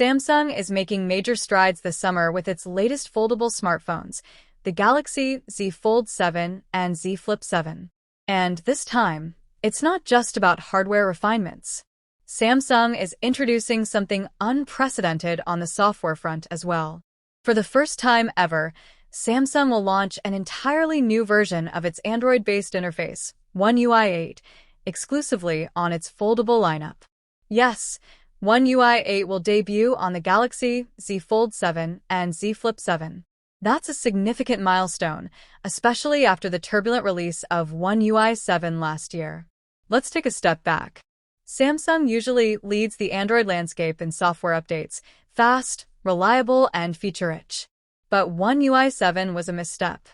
Samsung is making major strides this summer with its latest foldable smartphones, the Galaxy Z Fold 7 and Z Flip 7. And this time, it's not just about hardware refinements. Samsung is introducing something unprecedented on the software front as well. For the first time ever, Samsung will launch an entirely new version of its Android-based interface, One UI 8, exclusively on its foldable lineup. Yes, One UI 8 will debut on the Galaxy Z Fold 7 and Z Flip 7. That's a significant milestone, especially after the turbulent release of One UI 7 last year. Let's take a step back. Samsung usually leads the Android landscape in software updates, fast, reliable, and feature-rich. But One UI 7 was a misstep.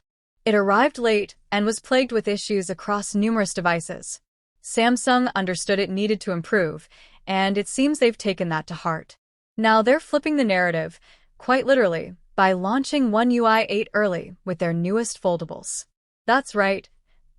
It arrived late and was plagued with issues across numerous devices. Samsung understood it needed to improve, and it seems they've taken that to heart. Now they're flipping the narrative, quite literally, by launching One UI 8 early with their newest foldables. That's right,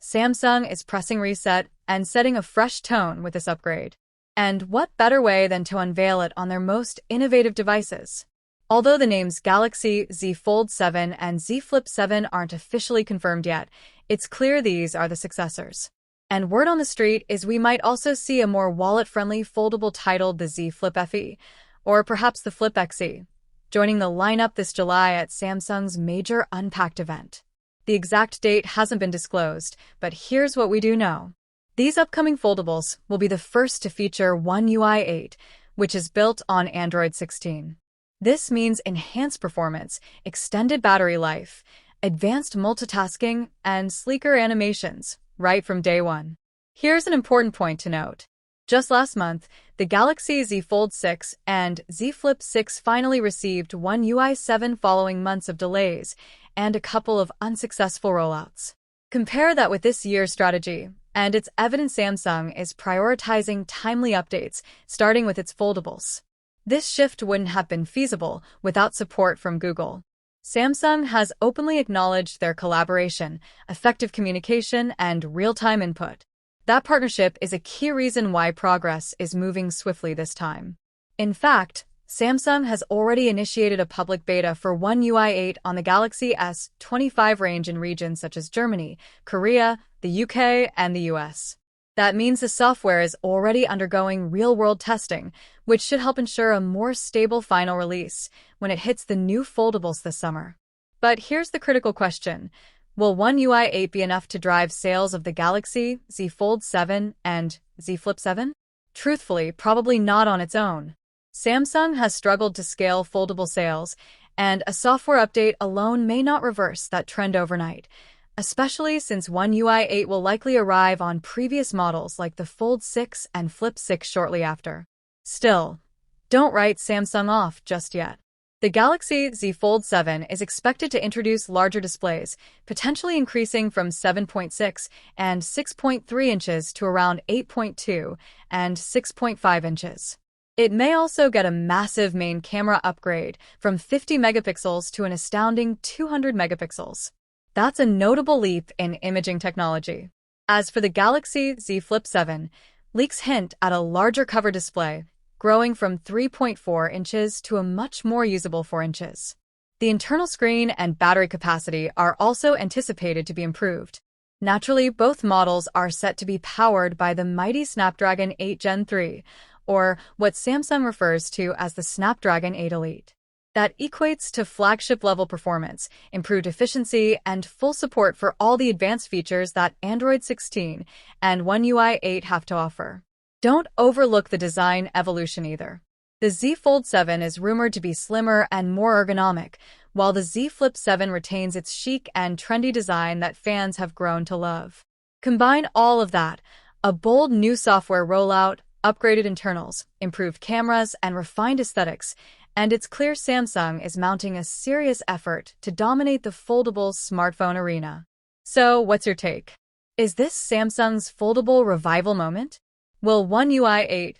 Samsung is pressing reset and setting a fresh tone with this upgrade. And what better way than to unveil it on their most innovative devices? Although the names Galaxy Z Fold 7 and Z Flip 7 aren't officially confirmed yet, it's clear these are the successors. And word on the street is we might also see a more wallet-friendly foldable titled the Z Flip FE, or perhaps the Flip XE, joining the lineup this July at Samsung's major Unpacked event. The exact date hasn't been disclosed, but here's what we do know. These upcoming foldables will be the first to feature One UI 8, which is built on Android 16. This means enhanced performance, extended battery life, advanced multitasking, and sleeker animations, right from day one. Here's an important point to note. Just last month, the Galaxy Z Fold 6 and Z Flip 6 finally received One UI 7 following months of delays and a couple of unsuccessful rollouts. Compare that with this year's strategy, and it's evident Samsung is prioritizing timely updates, starting with its foldables. This shift wouldn't have been feasible without support from Google. Samsung has openly acknowledged their collaboration, effective communication, and real-time input. That partnership is a key reason why progress is moving swiftly this time. In fact, Samsung has already initiated a public beta for One UI 8 on the Galaxy S25 range in regions such as Germany, Korea, the UK, and the US. That means the software is already undergoing real-world testing, which should help ensure a more stable final release when it hits the new foldables this summer. But here's the critical question. Will One UI 8 be enough to drive sales of the Galaxy Z Fold 7 and Z Flip 7? Truthfully, probably not on its own. Samsung has struggled to scale foldable sales, and a software update alone may not reverse that trend overnight, especially since One UI 8 will likely arrive on previous models like the Fold 6 and Flip 6 shortly after. Still, don't write Samsung off just yet. The Galaxy Z Fold 7 is expected to introduce larger displays, potentially increasing from 7.6 and 6.3 inches to around 8.2 and 6.5 inches. It may also get a massive main camera upgrade from 50 megapixels to an astounding 200 megapixels. That's a notable leap in imaging technology. As for the Galaxy Z Flip 7, leaks hint at a larger cover display, growing from 3.4 inches to a much more usable 4 inches. The internal screen and battery capacity are also anticipated to be improved. Naturally, both models are set to be powered by the mighty Snapdragon 8 Gen 3, or what Samsung refers to as the Snapdragon 8 Elite. That equates to flagship-level performance, improved efficiency, and full support for all the advanced features that Android 16 and One UI 8 have to offer. Don't overlook the design evolution either. The Z Fold 7 is rumored to be slimmer and more ergonomic, while the Z Flip 7 retains its chic and trendy design that fans have grown to love. Combine all of that, a bold new software rollout, upgraded internals, improved cameras, and refined aesthetics, and it's clear Samsung is mounting a serious effort to dominate the foldable smartphone arena. So, what's your take? Is this Samsung's foldable revival moment? Will One UI 8